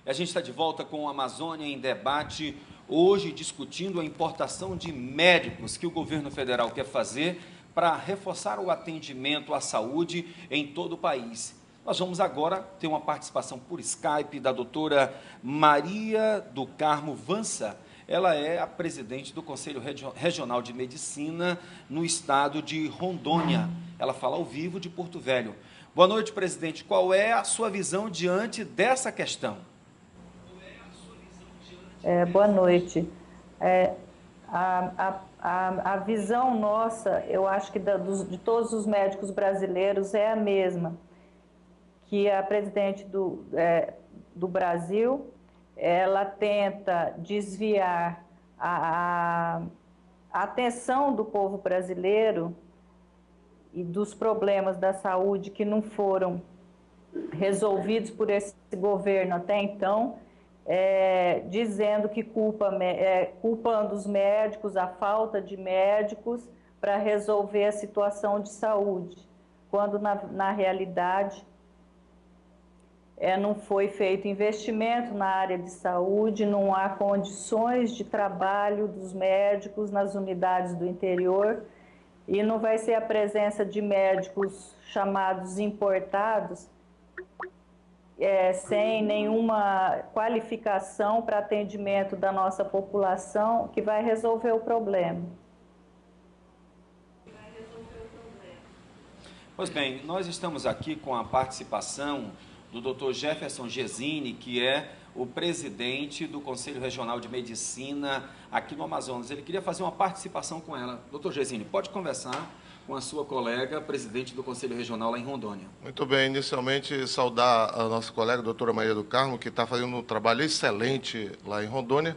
A gente está de volta com o Amazônia em Debate, hoje discutindo a importação de médicos que o governo federal quer fazer para reforçar o atendimento à saúde em todo o país. Nós vamos agora ter uma participação por Skype da doutora Maria do Carmo Vança. Ela é a presidente do Conselho Regional de Medicina no estado de Rondônia. Ela fala ao vivo de Porto Velho. Boa noite, presidente. Qual é a sua visão diante dessa questão? Boa noite. A visão nossa, eu acho que de todos os médicos brasileiros é a mesma, que a presidente do Brasil, ela tenta desviar a atenção do povo brasileiro e dos problemas da saúde que não foram resolvidos por esse governo até então, dizendo que culpando os médicos, a falta de médicos para resolver a situação de saúde, quando na realidade não foi feito investimento na área de saúde, não há condições de trabalho dos médicos nas unidades do interior e não vai ser a presença de médicos chamados importados, sem nenhuma qualificação para atendimento da nossa população, que vai resolver o problema. Pois bem, nós estamos aqui com a participação do Dr. Jefferson Gesine, que é o presidente do Conselho Regional de Medicina aqui no Amazonas. Ele queria fazer uma participação com ela. Dr. Gesine, pode conversar com a sua colega, presidente do Conselho Regional lá em Rondônia. Muito bem, inicialmente saudar a nossa colega, a doutora Maria do Carmo, que está fazendo um trabalho excelente lá em Rondônia,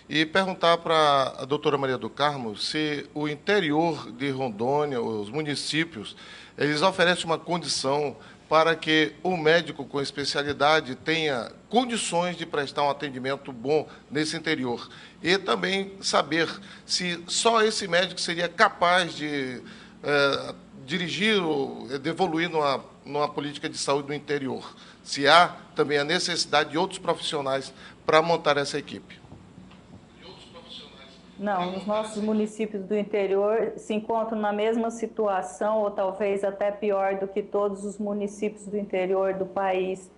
e perguntar para a doutora Maria do Carmo se o interior de Rondônia, os municípios, eles oferecem uma condição para que o médico com especialidade tenha condições de prestar um atendimento bom nesse interior. E também saber se só esse médico seria capaz de dirigir, de evoluir numa política de saúde no interior. Se há também a necessidade de outros profissionais para montar essa equipe. Não, os nossos municípios do interior se encontram na mesma situação, ou talvez até pior do que todos os municípios do interior do país,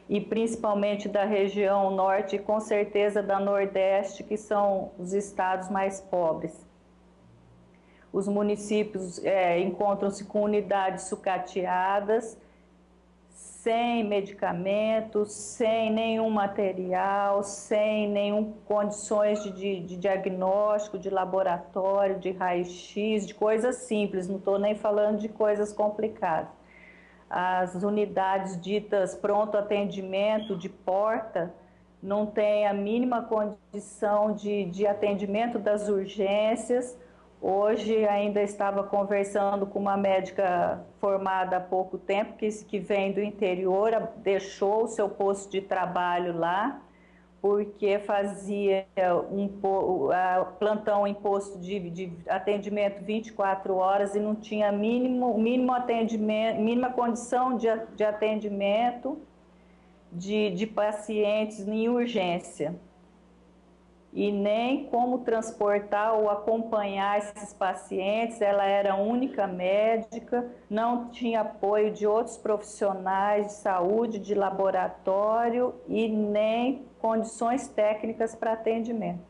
e principalmente da região norte e com certeza da nordeste, que são os estados mais pobres. Os municípios encontram-se com unidades sucateadas, sem medicamentos, sem nenhum material, sem nenhuma condições de diagnóstico, de laboratório, de raio-x, de coisas simples, não estou nem falando de coisas complicadas. As unidades ditas pronto atendimento, de porta, não têm a mínima condição de atendimento das urgências. Hoje ainda estava conversando com uma médica formada há pouco tempo, que vem do interior, deixou o seu posto de trabalho lá, porque fazia plantão em posto de atendimento 24 horas e não tinha mínimo atendimento, mínima condição de atendimento de pacientes em urgência. E nem como transportar ou acompanhar esses pacientes. Ela era a única médica, não tinha apoio de outros profissionais de saúde, de laboratório e nem condições técnicas para atendimento.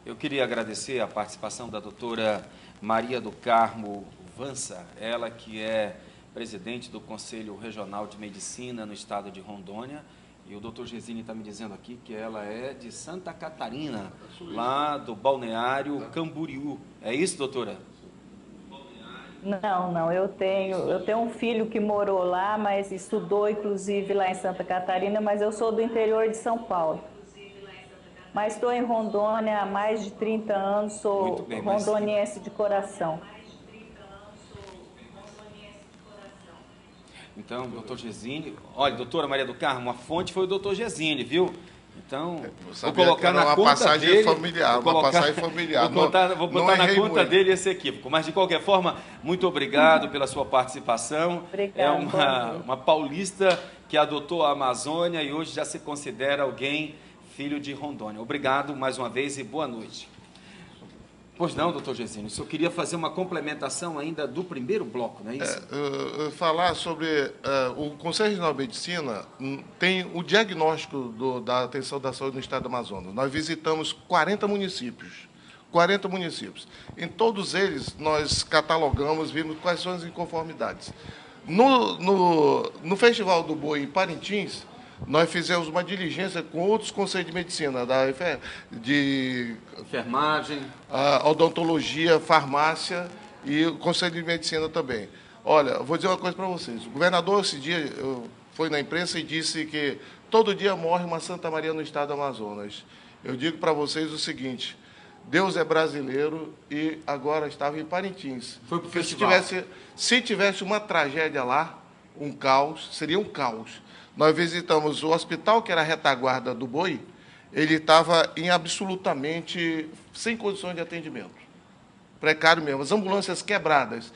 Eu queria agradecer a participação da doutora Maria do Carmo Vança, ela que é presidente do Conselho Regional de Medicina no estado de Rondônia. E o doutor Gesine está me dizendo aqui que ela é de Santa Catarina, lá do balneário Camboriú. É isso, doutora? Não, eu tenho um filho que morou lá, mas estudou inclusive lá em Santa Catarina, mas eu sou do interior de São Paulo. Mas estou em Rondônia há mais de 30 anos, sou rondoniense de coração. Então, doutor Gesine, olha, doutora Maria do Carmo, a fonte foi o doutor Gesine, viu? Então, vou Sabia colocar que era na uma conta passagem dele. familiar, Vou uma colocar, passagem familiar. vou botar na conta muito. dele esse equívoco. Mas, de qualquer forma, muito obrigado pela sua participação. É uma paulista que adotou a Amazônia e hoje já se considera alguém filho de Rondônia. Obrigado mais uma vez e boa noite. Pois não, doutor Gesine, eu queria fazer uma complementação ainda do primeiro bloco, não é isso? Falar sobre o Conselho Regional de Medicina tem o diagnóstico da atenção da saúde no estado do Amazonas. Nós visitamos 40 municípios. 40 municípios. Em todos eles, nós catalogamos, vimos quais são as inconformidades. No Festival do Boi em Parintins, nós fizemos uma diligência com outros conselhos de medicina, de enfermagem, odontologia, farmácia e o conselho de medicina também. Olha, vou dizer uma coisa para vocês. O governador, esse dia, foi na imprensa e disse que todo dia morre uma Santa Maria no estado do Amazonas. Eu digo para vocês o seguinte: Deus é brasileiro e agora estava em Parintins. Foi para o festival. Se tivesse uma tragédia lá, um caos, seria um caos. Nós visitamos o hospital, que era a retaguarda do Boi, ele estava absolutamente sem condições de atendimento. Precário mesmo, as ambulâncias quebradas.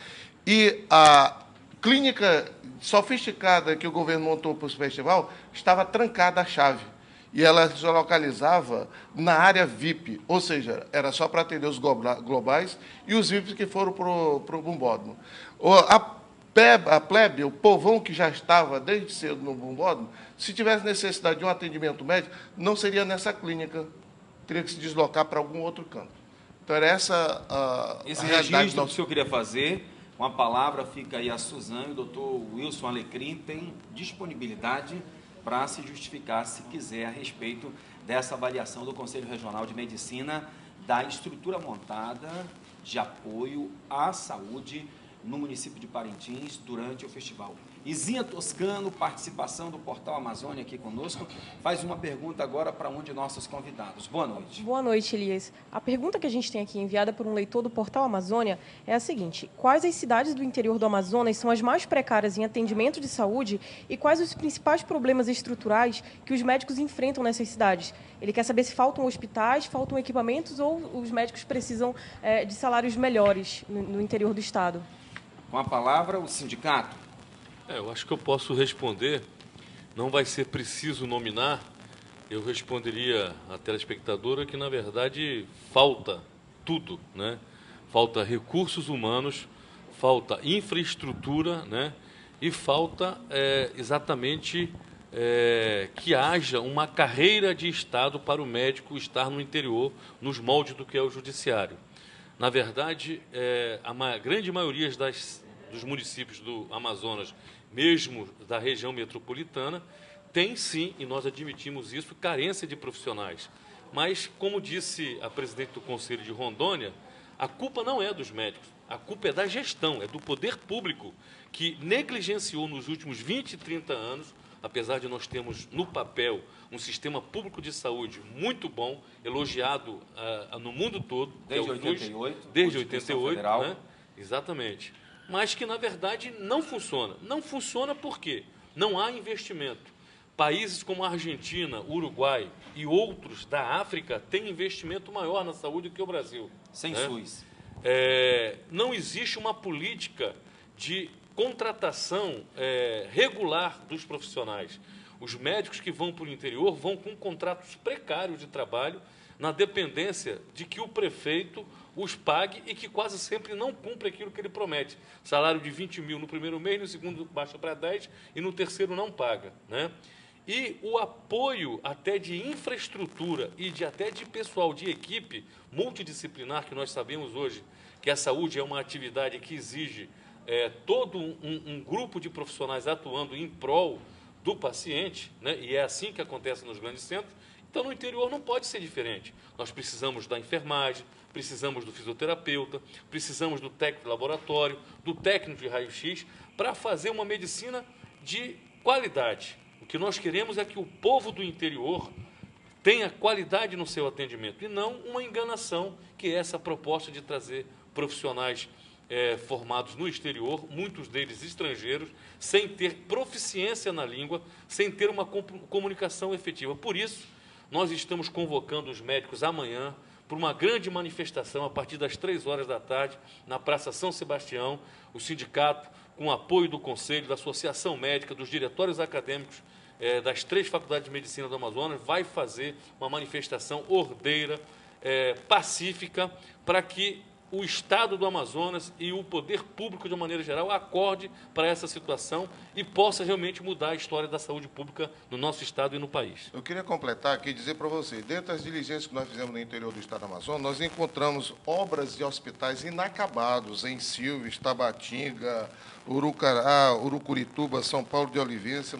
E a clínica sofisticada que o governo montou para o festival estava trancada a chave. E ela se localizava na área VIP, ou seja, era só para atender os globais e os VIPs que foram para o Bumbódromo. A plebe, o povão que já estava desde cedo no Bumbódromo, se tivesse necessidade de um atendimento médico, não seria nessa clínica, teria que se deslocar para algum outro canto. Então, era esse registro que o senhor queria fazer. Uma palavra fica aí a Suzane, e o doutor Wilson Alecrim tem disponibilidade para se justificar, se quiser, a respeito dessa avaliação do Conselho Regional de Medicina da estrutura montada de apoio à saúde no município de Parintins durante o festival. Izinha Toscano, participação do Portal Amazônia aqui conosco, faz uma pergunta agora para um de nossos convidados. Boa noite. Boa noite, Elias. A pergunta que a gente tem aqui enviada por um leitor do Portal Amazônia é a seguinte: quais as cidades do interior do Amazonas são as mais precárias em atendimento de saúde e quais os principais problemas estruturais que os médicos enfrentam nessas cidades? Ele quer saber se faltam hospitais, faltam equipamentos ou os médicos precisam de salários melhores no interior do estado. Com a palavra, o sindicato. Eu acho que eu posso responder. Não vai ser preciso nominar. Eu responderia à telespectadora que, na verdade, falta tudo, né? Falta recursos humanos, falta infraestrutura, né? E falta exatamente que haja uma carreira de Estado para o médico estar no interior, nos moldes do que é o judiciário. Na verdade, a grande maioria dos municípios do Amazonas, mesmo da região metropolitana, tem sim, e nós admitimos isso, carência de profissionais. Mas, como disse a presidente do Conselho de Rondônia, a culpa não é dos médicos, a culpa é da gestão, é do poder público, que negligenciou nos últimos 20, 30 anos, apesar de nós termos no papel um sistema público de saúde muito bom, elogiado no mundo todo. Desde 88. Desde 88, né? Exatamente. Mas que, na verdade, não funciona. Não funciona por quê? Não há investimento. Países como a Argentina, Uruguai e outros da África têm investimento maior na saúde do que o Brasil. Sem né? SUS. Não existe uma política de contratação regular dos profissionais. Os médicos que vão para o interior vão com contratos precários de trabalho, na dependência de que o prefeito os pague e que quase sempre não cumpre aquilo que ele promete. Salário de 20 mil no primeiro mês, no segundo baixa para 10 e no terceiro não paga, né? E o apoio até de infraestrutura e até de pessoal, de equipe multidisciplinar, que nós sabemos hoje que a saúde é uma atividade que exige todo um grupo de profissionais atuando em prol do paciente, né? E é assim que acontece nos grandes centros. Então, no interior não pode ser diferente. Nós precisamos da enfermagem, precisamos do fisioterapeuta, precisamos do técnico de laboratório, do técnico de raio-x, para fazer uma medicina de qualidade. O que nós queremos é que o povo do interior tenha qualidade no seu atendimento, e não uma enganação, que é essa proposta de trazer profissionais formados no exterior, muitos deles estrangeiros, sem ter proficiência na língua, sem ter uma comunicação efetiva. Por isso, Nós estamos convocando os médicos amanhã para uma grande manifestação a partir das 3 horas da tarde, na Praça São Sebastião. O sindicato, com o apoio do Conselho, da Associação Médica, dos diretórios acadêmicos das 3 faculdades de medicina do Amazonas, vai fazer uma manifestação ordeira, pacífica, para que o Estado do Amazonas e o poder público, de uma maneira geral, acorde para essa situação e possa realmente mudar a história da saúde pública no nosso Estado e no país. Eu queria completar aqui e dizer para você, dentro das diligências que nós fizemos no interior do Estado do Amazonas, nós encontramos obras de hospitais inacabados em Silves, Tabatinga, Urucará, Urucurituba, São Paulo de Olivença,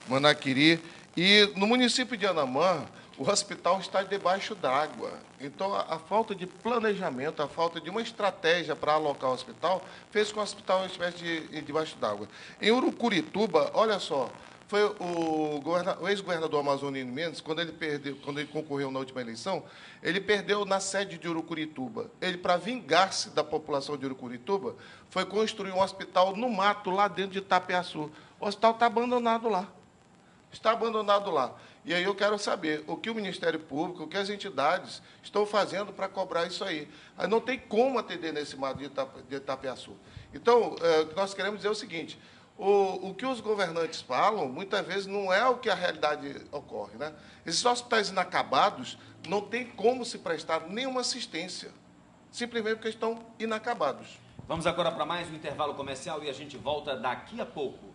Manaquiri. E no município de Anamã, o hospital está debaixo d'água. Então, a falta de planejamento, a falta de uma estratégia para alocar o hospital, fez com que o hospital estivesse debaixo d'água. Em Urucurituba, olha só, foi o ex-governador Amazonino Mendes, quando ele concorreu na última eleição, ele perdeu na sede de Urucurituba. Ele, para vingar-se da população de Urucurituba, foi construir um hospital no mato, lá dentro de Itapeaçu. O hospital está abandonado lá. Está abandonado lá. E aí eu quero saber o que o Ministério Público, o que as entidades estão fazendo para cobrar isso aí. Aí não tem como atender nesse mato de Itapeaçu. Então, o que nós queremos dizer é o seguinte, o que os governantes falam, muitas vezes, não é o que a realidade ocorre, né? Esses hospitais inacabados não tem como se prestar nenhuma assistência, simplesmente porque estão inacabados. Vamos agora para mais um intervalo comercial e a gente volta daqui a pouco.